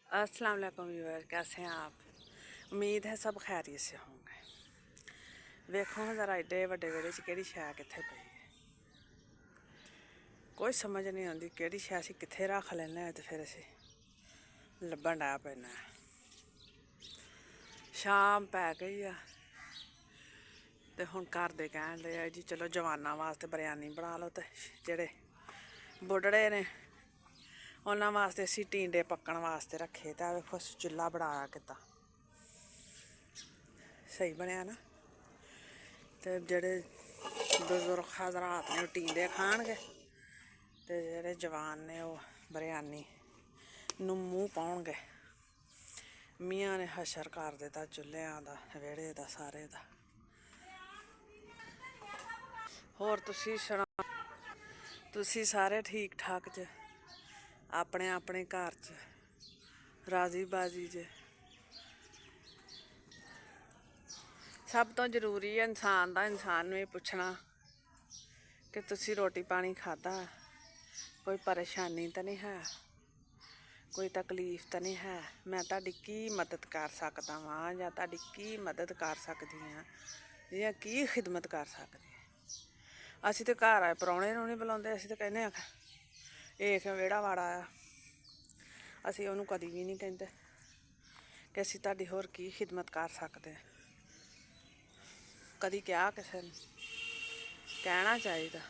अस्सलाम वालेकुम व्यूअर, कैसे हैं आप? उम्मीद है सब खैरियत से होंगे। वेखो ज़रा एडे वड्डे वेड़े च केड़ी शै कित्थे पई है। कोई समझ नहीं आती केड़ी शै असीं कित्थे रख लैने ते फिर असीं लब्भन डै पैने। शाम पै गई आ ते हुण घर दे कहण लगे जी चलो जवानां वास्ते बिरयानी बना लो, ते जेह्ड़े बुढ़ड़े ने उन्हां वास्ते असीं टींडे पक्कण वास्ते रखे। ते वेखो चुल्हा बनाया किद्दां सही बनेआ ना। ते जेह्ड़े बजुर्ग हजरात ने ओह् टींडे खानगे ते जेह्ड़े जवान ने ओह् बिरयानी नूं मूंह पाउणगे। मियां ने हशर कर दित्ता चुल्हेआं दा, वेह्ड़े दा, सारे दा। होर तुसीं सनाओ, तुसीं सारे ठीक ठाक च अपने अपने घर च राजी बाजी च? सब तो जरूरी है इंसान दा इंसान नूं एह् पुच्छना कि तुसीं रोटी पानी खाद्धा, कोई परेशानी तो नहीं है, कोई तकलीफ तो नहीं है। मैं तुहाडी की मदद कर सकदा वां जां तुहाडी की मदद कर सकदी आं जां की खिदमत कर सकदी। असीं ते घर आए परौह्ने नूं नहीं बुलांदे, असीं ते कहने आं एह् क्यों वेह्ड़ा वाड़ा आया। असीं ओनूं कदी भी नहीं कहंदे कि असीं तुहाडी होर की खिदमत कर सकदे। कदी कहा किसे ने? कहना चाहिदा।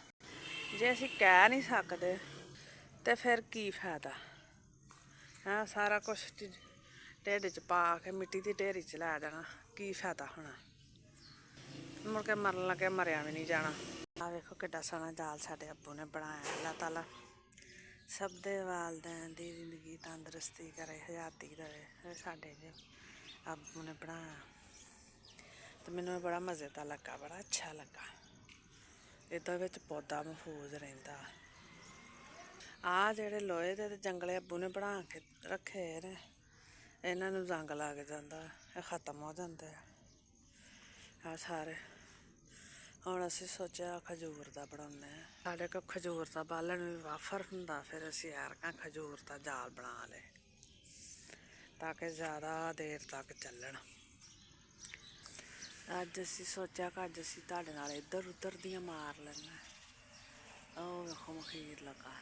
जे असीं कह नहीं सकदे ते फिर की फायदा है? सारा कुछ ढिड्ड च पा के मिट्टी दी ढेरी च लै जाना, की फायदा होना? मुड़ के मरन लगे मरेआ भी नहीं जाना। आ वेखो किड्डा सोह्ना दाल साढ़े अब्बू ने बनाया। अल्लाह ताला सब दे वालदैन दी जिंदगी तंदरुस्ती करे, हयाती देवे। साढ़े जो अब्बू ने बनाया ते मैनूं बड़ा मज़े दा लग्गा, बड़ा अच्छा लग्गा। एह्दे बिच पौधा महफूज रहिंदा। आ जेह्ड़े लोहे दे ते जंगले अब्बू ने बना के रखे ने, इन्हां नूं जंग लग जांदा, एह् खत्म हो जांदे आ सारे। हुण असीं सोचेआ खजूर दा बनाउने आं। साढ़े कोल खजूर दा बालन भी वाफर हुंदा, फिर असीं ऐरकां खजूर दा जाल बना ले ताकि ज़्यादा देर तक चलण। अज्ज असीं सोचेआ कि अज्ज असीं तुहाडे नाल इद्धर उद्धर दियां मार लैन्ने। ओह् वेखो मखीर लग्गा,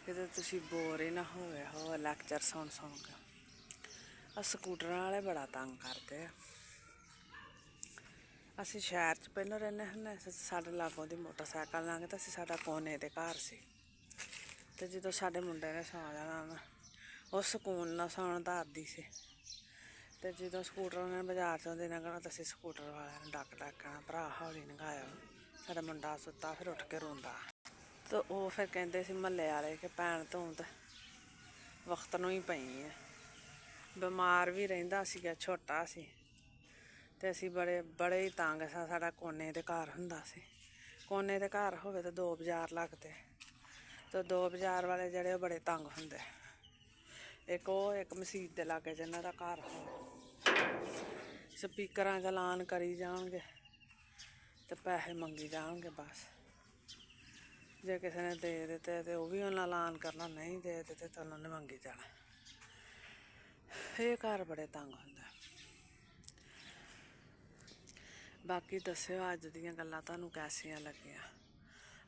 किते तुसीं बोर ही ना होए हो लैक्चर सुन सुन के। स्कूटरां आह्ले बड़ा तंग करदे आ। असीं शैह्र च पैह्लें रैह्ने होन्ने, साढ़े लागों दी मोटरसाइकल लंघ ते साढ़ा कोने ते घर सी। ते जदों साढ़े मुंडे ने सौ जाना ना, ओह् सकून नाल सौन दारदी सी। ते जदों स्कूटर उन्नै बाजार चों निकलना ते असीं स्कूटर वाले ने डक डक कहना भ्रा हौली नगाएओ, साढ़ा मुंडा सुत्ता फिर उठ के रोंदा। ते ओह् फिर कहंदे सी म्हल्ले आह्ले कि भैन तूं ते वक्त नूं ही पई ऐ। बमार भी रहिंदा सीगा, छोटा सी ते असीं बड़े ही तंग। साढ़ा कोने ते घर हुंदा सी। कोने ते घर होवे ते दो बजार लगदे, ते दो बजार वाले जेह्ड़े ओह् बड़े तंग हुंदे। इक ओह् इक मसीत दे लाग्गे जिन्हां दा घर स्पीकरां च ऐलान करी जाणगे ते पैहे मंगी जाणगे बस। जे किसे ने दे दित्ते ते ओह् बी उन्नै ऐलान करना, नहीं दे दित्ते ते उन्होंने मंगी जाना। एह् घर बड़े तंग हुंदे। बाकी दस्सेओ अज्ज दियां गल्लां तुहानूं कैसियां लग्गियां।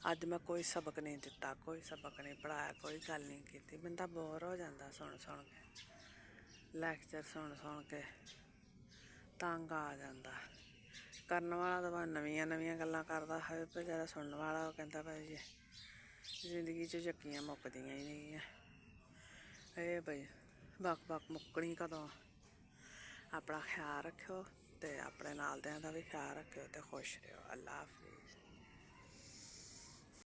अज्ज मैं कोई सबक नहीं दित्ता, कोई सबक नहीं पढ़ाया, कोई गल्ल नहीं कीती। बंदा बोर हो जांदा सुन सुन के, लैक्चर सुन सुन के तंग आ जांदा। करन वाला ते भाएं नवियां नवियां गल्लां करदा होए, पर जेह्ड़ा सुनन वाला ओह् कहंदा भाई जिंदगी च यक्कियां मुकदियां ही नहीं ऐ। एह् भाई बक बक मुक्कनी कदों? अपना ख्याल रक्खेओ ते अपने नाल देआं दा भी ख्याल रक्खेओ ते खुश रहो। अल्लाह हाफिज़।